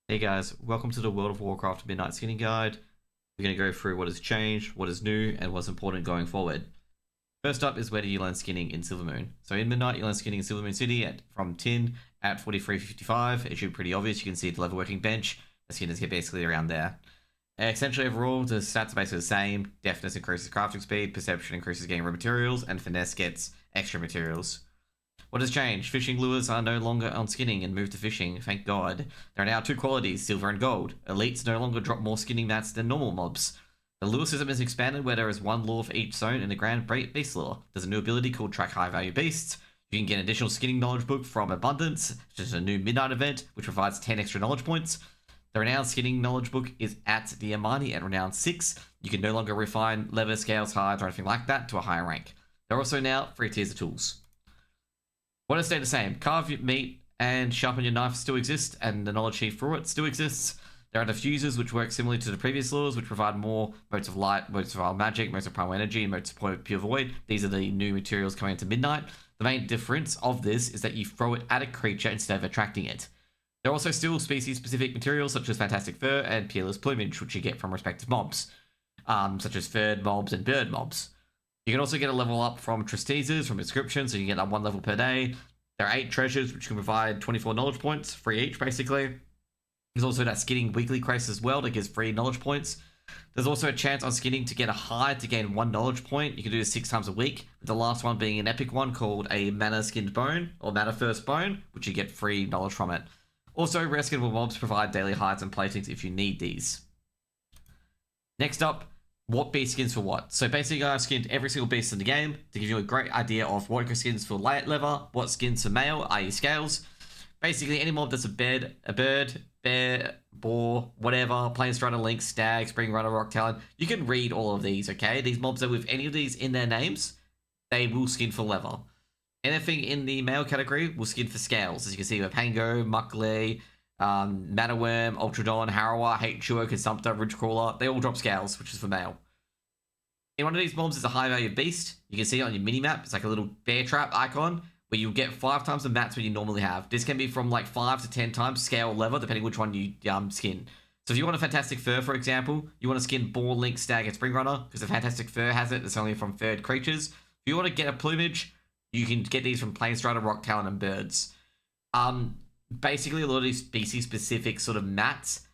Hey guys, welcome to the World of Warcraft Midnight Skinning Guide. We're going to go through what has changed, what is new, and what's important going forward. First up is where do you learn skinning in Silvermoon. So in Midnight, you learn skinning in Silvermoon City from Tin at 43.55. It should be pretty obvious. You can see the level working bench. The skinners get basically around there. Essentially overall, the stats are basically the same. Deftness increases crafting speed, perception increases getting raw materials, and finesse gets extra materials. What has changed? Fishing lures are no longer on skinning and moved to fishing, thank god. There are now two qualities, silver and gold. Elites no longer drop more skinning mats than normal mobs. The lure system is expanded where there is one lure for each zone in the Grand Beast lure. There's a new ability called Track High Value Beasts. You can get an additional skinning knowledge book from Abundance, which is a new midnight event, which provides 10 extra knowledge points. The Renowned Skinning knowledge book is at the Amani at Renowned 6. You can no longer refine leather, scales, hides, or anything like that to a higher rank. There are also now 3 tiers of tools. What has stayed the same? Carve your meat and sharpen your knife still exist, and the knowledge sheath for it still exists. There are diffusers, which work similarly to the previous lures, which provide more motes of light, motes of wild magic, motes of primal energy, and motes of pure void. These are the new materials coming into Midnight. The main difference of this is that you throw it at a creature instead of attracting it. There are also still species-specific materials, such as Fantastic Fur and Peerless Plumage, which you get from respective mobs, such as furred mobs and bird mobs. You can also get a level up from Treastises, from inscription, so you can get that 1 level per day. There are 8 treasures, which can provide 24 knowledge points, free each, basically. There's also that skinning weekly crate as well that gives free knowledge points. There's also a chance on skinning to get a hide to gain 1 knowledge point. You can do this 6 times a week, with the last one being an epic one called a Mana Skinned Bone, or Mana First Bone, which you get free knowledge from it. Also, rare skinnable mobs provide daily hides and platings if you need these. Next up, what beast skins for what. So basically I've skinned every single beast in the game to give you a great idea of what skins for leather, what skins for male, i.e. scales. Basically any mob that's a bird, bear, boar, whatever, Planestrider, lynx, stag, spring runner, rock talon. You can read all of these, okay? These mobs that with any of these in their names, they will skin for leather. Anything in the male category will skin for scales. As you can see with Pango, Muckley, Manaworm, Ultradon, Harrower, Hatechewer, Consumptor, Ridgecrawler, they all drop scales, which is for male. In one of these mobs is a high value beast. You can see it on your mini-map. It's like a little bear trap icon where you'll get 5 times the mats than you normally have. This can be from like 5 to 10 times scale leather, depending which one you skin. So if you want a Fantastic Fur, for example, you want to skin Boar, Lynx, Stag, and Spring Runner, because the Fantastic Fur has it. It's only from furred creatures. If you want to get a plumage, you can get these from Planestrider, Rock Talon, and birds. Basically, a lot of these species-specific sort of mats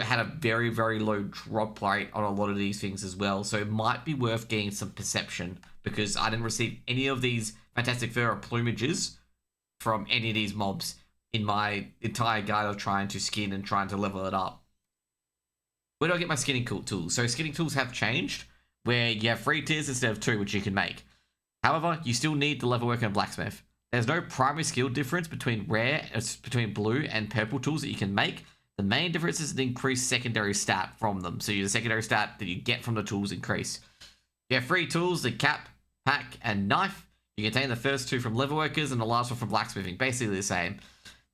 had a very, very low drop rate on a lot of these things as well. So it might be worth getting some perception, because I didn't receive any of these Fantastic Fur or plumages from any of these mobs in my entire guide of trying to skin and trying to level it up. Where do I get my skinning tools? So skinning tools have changed, where you have 3 tiers instead of 2, which you can make. However, you still need the level worker and blacksmith. There's no primary skill difference between blue and purple tools that you can make. The main difference is an increased secondary stat from them. So the secondary stat that you get from the tools increase. You have 3 tools, the cap, pack, and knife. You contain the first 2 from level workers and the last one from blacksmithing. Basically the same.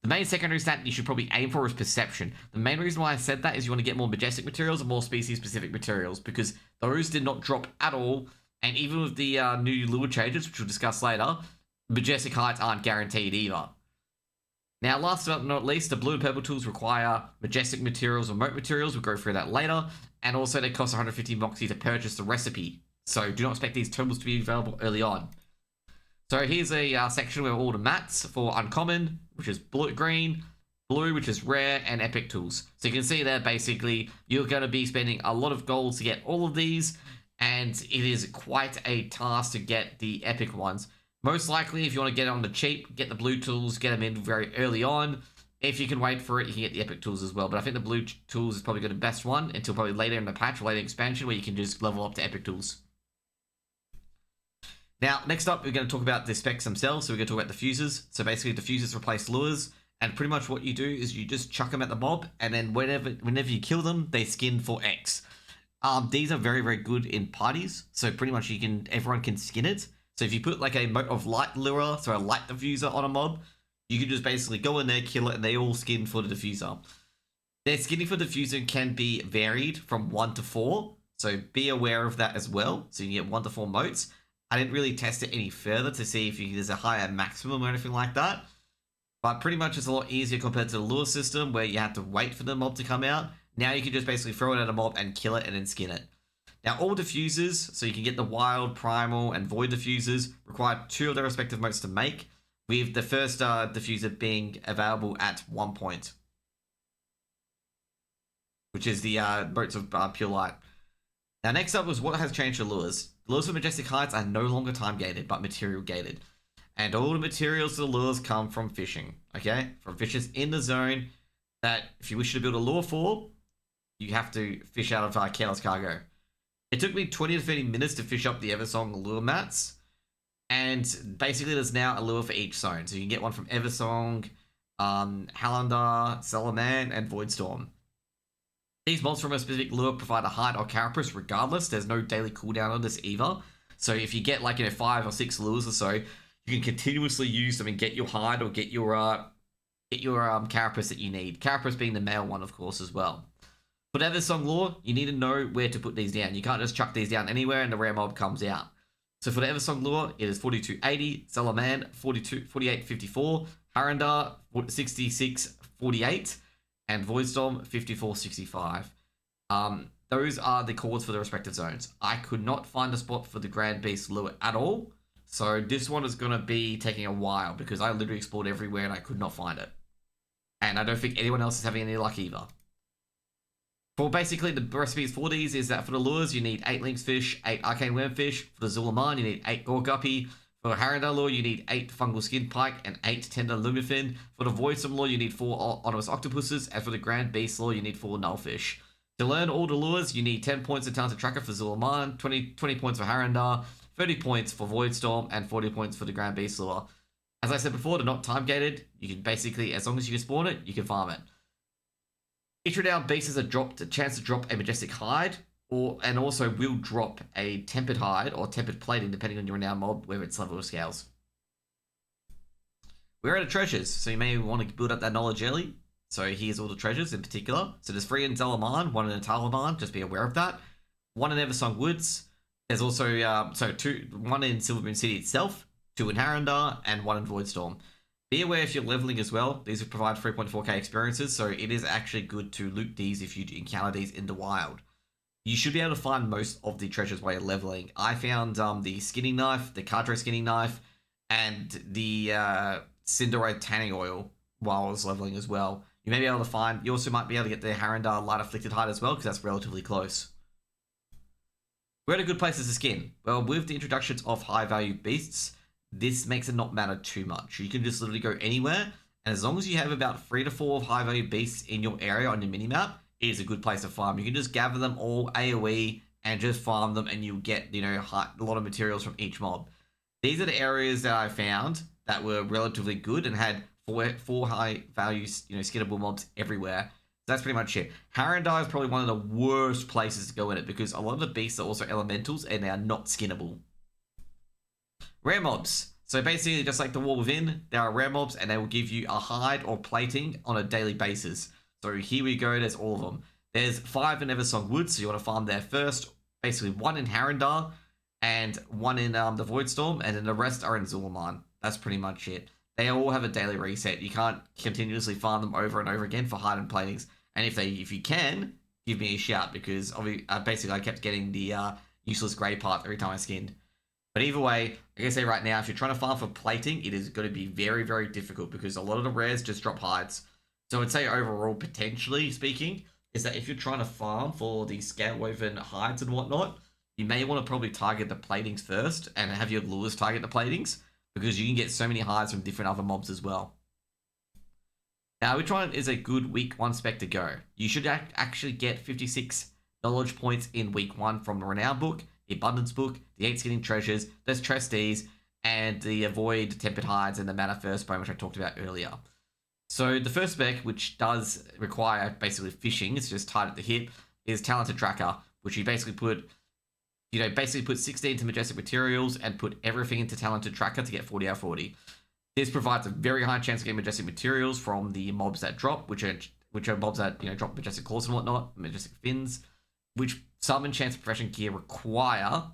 The main secondary stat you should probably aim for is perception. The main reason why I said that is you want to get more majestic materials and more species-specific materials, because those did not drop at all. And even with the new lure changes, which we'll discuss later, majestic heights aren't guaranteed either. Now, last but not least, the blue and purple tools require majestic materials or moat materials. We'll go through that later. And also, they cost 150 moxie to purchase the recipe. So, do not expect these tools to be available early on. So, here's a section where all the mats for uncommon, which is green, blue, which is rare, and epic tools. So, you can see there, basically, you're going to be spending a lot of gold to get all of these. And it is quite a task to get the epic ones. Most likely, if you want to get it on the cheap, get the blue tools, get them in very early on. If you can wait for it, you can get the epic tools as well. But I think the blue tools is probably the best one until probably later in the patch or later expansion where you can just level up to epic tools. Now, next up, we're going to talk about the specs themselves. So we're going to talk about diffusers. So basically, diffusers replace lures. And pretty much what you do is you just chuck them at the mob. And then whenever you kill them, they skin for X. These are very, very good in parties. So pretty much everyone can skin it. So if you put like a mote of light lure, so a light diffuser on a mob, you can just basically go in there, kill it, and they all skin for the diffuser. Their skinning for diffuser can be varied from 1 to 4. So be aware of that as well. So you can get 1 to 4 motes. I didn't really test it any further to see if there's a higher maximum or anything like that. But pretty much it's a lot easier compared to the lure system where you have to wait for the mob to come out. Now you can just basically throw it at a mob and kill it and then skin it. Now all diffusers, so you can get the wild, primal, and void diffusers, require 2 of their respective modes to make, with the first diffuser being available at 1 point, which is the motes of pure light. Now next up was what has changed the lures. The lures for Majestic Heights are no longer time gated, but material gated. And all the materials to the lures come from fishing, okay? From fishes in the zone that if you wish to build a lure for, you have to fish out of Careless Cargo. It took me 20 to 30 minutes to fish up the Eversong lure mats, and basically there's now a lure for each zone. So you can get one from Eversong, Hallandar, Salaman, and Voidstorm. These mobs from a specific lure provide a hide or carapace regardless. There's no daily cooldown on this either. So if you get 5 or 6 lures or so, you can continuously use them and get your hide or get your carapace that you need. Carapace being the male one, of course, as well. For the Eversong lore, you need to know where to put these down. You can't just chuck these down anywhere and the rare mob comes out. So for the Eversong lure, it is 4280, Salaman 4854, Harandar 6648, and Voidstorm 5465. Those are the chords for the respective zones. I could not find a spot for the Grand Beast lure at all. So this one is going to be taking a while because I literally explored everywhere and I could not find it. And I don't think anyone else is having any luck either. For basically the recipes for these is that for the lures you need 8 lynx fish, 8 arcane wormfish. For the Zulaman you need 8 gore guppy. For the Harandar lure you need 8 fungal skin pike and 8 tender lumifin. For the Voidstorm lure you need 4 onomous octopuses. And for the Grand Beast lure you need 4 nullfish. To learn all the lures you need 10 points of Talented Tracker for Zulaman, 20 points for Harandar, 30 points for Voidstorm, and 40 points for the Grand Beast lure. As I said before, they're not time gated. You can basically, as long as you can spawn it, you can farm it. Each renowned beast has a chance to drop a Majestic hide, and also will drop a tempered hide or tempered plating, depending on your renowned mob, where its level scales. We're out of treasures, so you may want to build up that knowledge early. So here's all the treasures in particular. So there's 3 in Zalaman, 1 in Taliban, just be aware of that. 1 in Eversong Woods. There's also 1 in Silvermoon City itself, 2 in Harandar, and 1 in Voidstorm. Be aware if you're leveling as well, these will provide 3.4k experiences, so it is actually good to loot these if you encounter these in the wild. You should be able to find most of the treasures while you're leveling. I found the skinning knife, the Cadre skinning knife, and the Cinderoid tanning oil while I was leveling as well. You may be able to find, you also might be able to get the Harandar Light Afflicted hide as well, because that's relatively close. Where are the good places to skin? Well, with the introductions of high value beasts, this makes it not matter too much. You can just literally go anywhere, and as long as you have about 3 to 4 high value beasts in your area on your minimap, it is a good place to farm. You can just gather them all AoE and just farm them, and you'll get, a lot of materials from each mob. These are the areas that I found that were relatively good and had 4 high value, skinnable mobs everywhere. So that's pretty much it. Harandar is probably one of the worst places to go in it because a lot of the beasts are also elementals and they are not skinnable. Rare mobs. So basically, just like the War Within, there are rare mobs and they will give you a hide or plating on a daily basis. So here we go, there's all of them. There's 5 in Eversong Woods, so you want to farm there first. Basically 1 in Harandar and 1 in the Voidstorm, and then the rest are in Zulaman. That's pretty much it. They all have a daily reset. You can't continuously farm them over and over again for hide and platings. And if you can, give me a shout because basically I kept getting the useless grey part every time I skinned. But either way, like I say right now, if you're trying to farm for plating, it is going to be very, very difficult because a lot of the rares just drop hides. So I'd say overall, potentially speaking, is that if you're trying to farm for the scale woven hides and whatnot, you may want to probably target the platings first and have your lures target the platings because you can get so many hides from different other mobs as well. Now, which one is a good week 1 spec to go? You should actually get 56 knowledge points in week 1 from the Renown book, the Abundance book, the 8 Skinning Treasures, there's Treastise, and the Avoid Tempered Hides and the Mana First Bone, which I talked about earlier. So the first spec, which does require basically fishing, it's just tied at the hip, is Talented Tracker, which you basically put 16 to Majestic materials and put everything into Talented Tracker to get 40 out of 40. This provides a very high chance of getting Majestic materials from the mobs that drop, which are mobs that drop Majestic claws and whatnot, Majestic fins, which some enchants profession gear require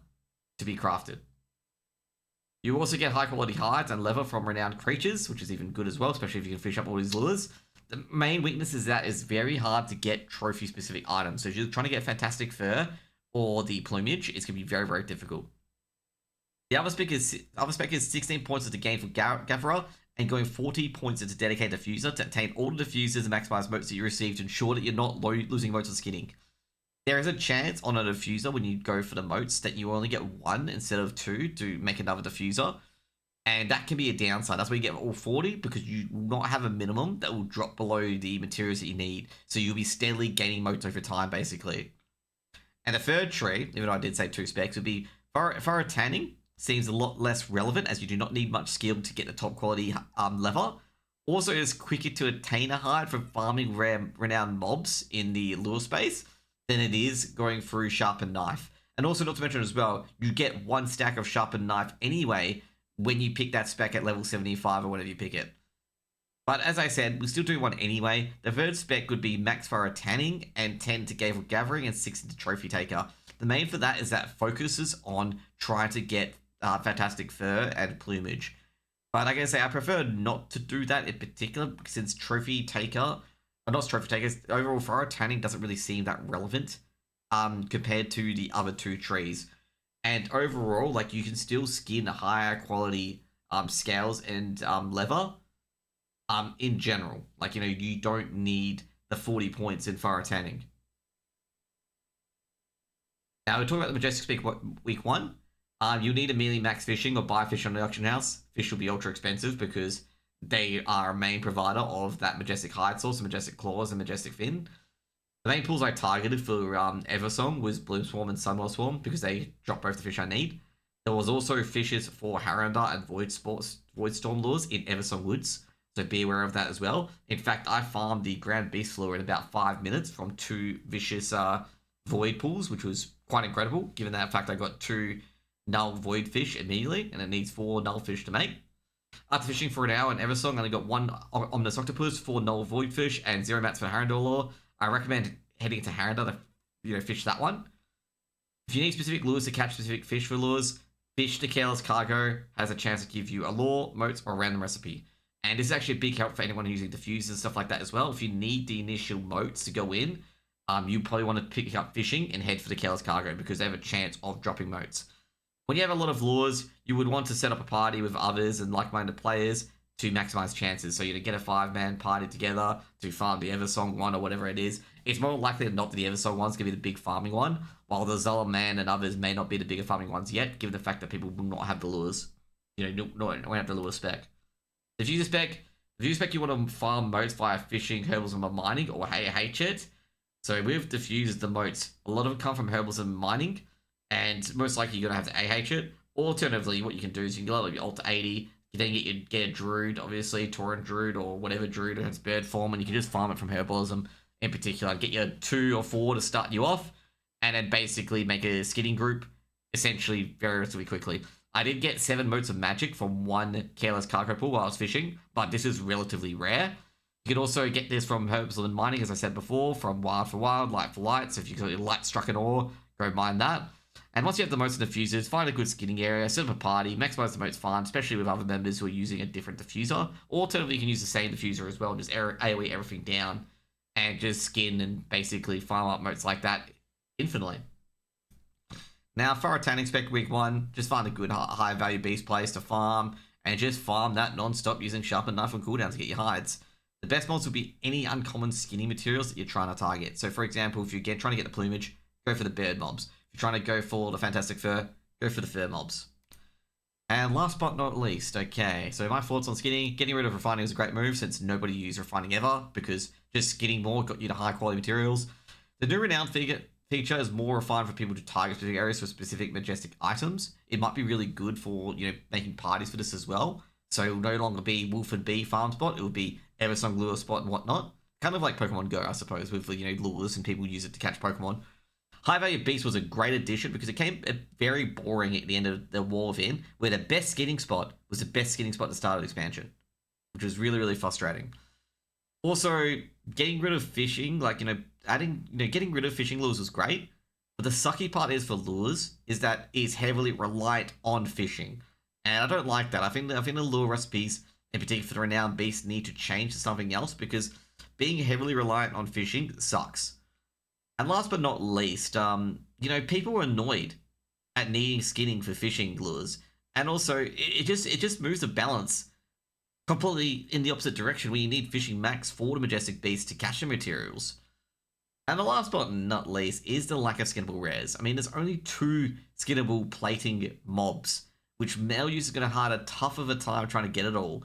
to be crafted. You also get high quality hides and leather from renowned creatures, which is even good as well, especially if you can fish up all these lures. The main weakness is that it's very hard to get trophy specific items. So if you're trying to get fantastic fur or the plumage, it's going to be very, very difficult. The other spec is 16 points to gain for Gatherer and going 40 points into dedicated diffuser to obtain all the diffusers and maximize motes that you receive to ensure that you're not losing motes on skinning. There is a chance on a diffuser when you go for the motes that you only get one instead of two to make another diffuser. And that can be a downside. That's why you get all 40 because you will not have a minimum that will drop below the materials that you need. So you'll be steadily gaining motes over time, basically. And the third tree, even though I did say 2 specs, would be Furrow Tanning. Seems a lot less relevant as you do not need much skill to get the top quality leather. Also, it's quicker to attain a hide from farming renowned mobs in the lure space than it is going through Sharpened Knife. And also, not to mention as well, you get 1 stack of Sharpened Knife anyway when you pick that spec at level 75 or whenever you pick it. But as I said, we'll still do one anyway. The third spec would be Max Furrow Tanning and 10 to Gathering and 6 into Trophy Taker. The main for that is that focuses on trying to get fantastic fur and plumage. But like I say, I prefer not to do that in particular since Trophy Taker, or not Trophy Takers, overall Furrow Tanning doesn't really seem that relevant compared to the other 2 trees. And overall, like you can still skin higher quality scales and leather in general. Like, you know, you don't need the 40 points in Furrow Tanning. Now we're talking about the Majestic week 1. You need immediately max fishing or buy fish on the auction house. Fish will be ultra expensive because they are a main provider of that Majestic hide source, Majestic claws, and Majestic fin. The main pools I targeted for Eversong was Bloom Swarm and Sunwell Swarm because they drop both the fish I need. There was also fishes for Harandar and Void Storm lures in Eversong Woods, so be aware of that as well. In fact, I farmed the Ground Beast lure in about 5 minutes from 2 vicious Void pools, which was quite incredible, given that fact I got 2 null Void fish immediately, and it needs 4 null fish to make. After fishing for an hour in Eversong, I only got 1 Omnus Octopus, 4 null Void fish, and 0 mats for Harandar lure. I recommend heading to Harandar to fish that one. If you need specific lures to catch specific fish for lures, Fish the Careless Cargo has a chance to give you a lure, motes, or a random recipe. And this is actually a big help for anyone using diffusers and stuff like that as well. If you need the initial motes to go in, you probably want to pick up fishing and head for the Careless Cargo because they have a chance of dropping motes. When you have a lot of lures, you would want to set up a party with others and like-minded players to maximize chances. So you get a 5-man party together to farm the Eversong one or whatever it is. It's more likely than not that the Eversong one's going to be the big farming one, while the Zola Man and others may not be the bigger farming ones yet, given the fact that people will not have the lures. You know, not have the lure spec. Diffuser spec, you want to farm motes via fishing, herbalism, or mining, or AH it. So with diffusers, the motes, a lot of it come from herbalism and mining, and most likely you're going to have to AH it. Alternatively, what you can do is you can level your ult to 80, you then get a Druid, obviously, Tauren Druid, or whatever Druid has bird form, and you can just farm it from herbalism in particular. Get your 2 or 4 to start you off, and then basically make a skinning group, essentially, very relatively quickly. I did get 7 motes of magic from 1 Careless Cargo pool while I was fishing, but this is relatively rare. You can also get this from herbalism and mining, as I said before, from Wild for Wild, Light for Light, so if you've got your Light struck an ore, go mine that. And once you have the motes and diffusers, find a good skinning area, set up a party, maximize the motes farm, especially with other members who are using a different diffuser. Alternatively, you can use the same diffuser as well, and just AoE everything down, and just skin and basically farm up motes like that infinitely. Now, Furrow Tanning spec week 1, just find a good high value beast place to farm, and just farm that non-stop using Sharpened Knife and cooldown to get your hides. The best mods will be any uncommon skinning materials that you're trying to target. So for example, if you're trying to get the plumage, go for the bird mobs. If you're trying to go for the fantastic fur, go for the fur mobs. And last but not least, okay, so my thoughts on skinning. Getting rid of refining is a great move since nobody used refining ever, because just skinning more got you to high quality materials. The new renowned feature is more refined for people to target specific areas for specific majestic items. It might be really good for, making parties for this as well. So it will no longer be Wolf and Bee farm spot, it will be Eversong lure spot and whatnot. Kind of like Pokemon Go, I suppose, with lures and people use it to catch Pokemon. High Value Beast was a great addition because it came very boring at the end of the Wall of In, where the best skinning spot was the best skinning spot at the start of the expansion, which was really, really frustrating. Also, getting rid of fishing, getting rid of fishing lures was great, but the sucky part is for lures is that it's heavily reliant on fishing. And I don't like that. I think the lure recipes, in particular for the renowned beast, need to change to something else because being heavily reliant on fishing sucks. And last but not least, people are annoyed at needing skinning for fishing lures, and also it just moves the balance completely in the opposite direction when you need fishing max for the Majestic beast to catch the materials. And the last but not least is the lack of skinnable rares. I mean, there's only 2 skinnable plating mobs, which male users are going to have a tough of a time trying to get it all.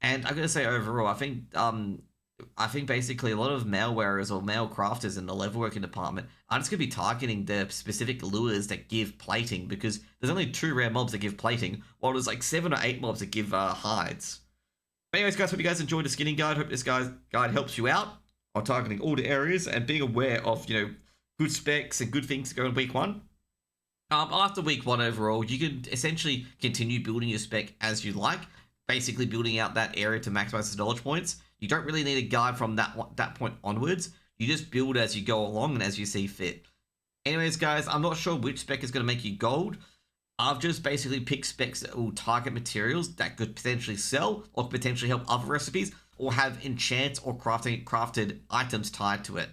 And I'm going to say overall, I think basically a lot of male wearers or male crafters in the level working department are just going to be targeting the specific lures that give plating because there's only 2 rare mobs that give plating, while there's like 7 or 8 mobs that give hides. But anyways, guys, hope you guys enjoyed the skinning guide. Hope this guide helps you out on targeting all the areas and being aware of, good specs and good things to go in week 1. After week 1 overall, you can essentially continue building your spec as you like, basically building out that area to maximize the knowledge points. You don't really need a guide from that point onwards. You just build as you go along and as you see fit. Anyways, guys, I'm not sure which spec is going to make you gold. I've just basically picked specs that will target materials that could potentially sell or potentially help other recipes or have enchants or crafted items tied to it.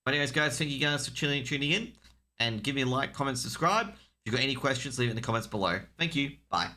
But anyways, guys, thank you guys for tuning in and give me a like, comment, subscribe. If you've got any questions, leave it in the comments below. Thank you. Bye.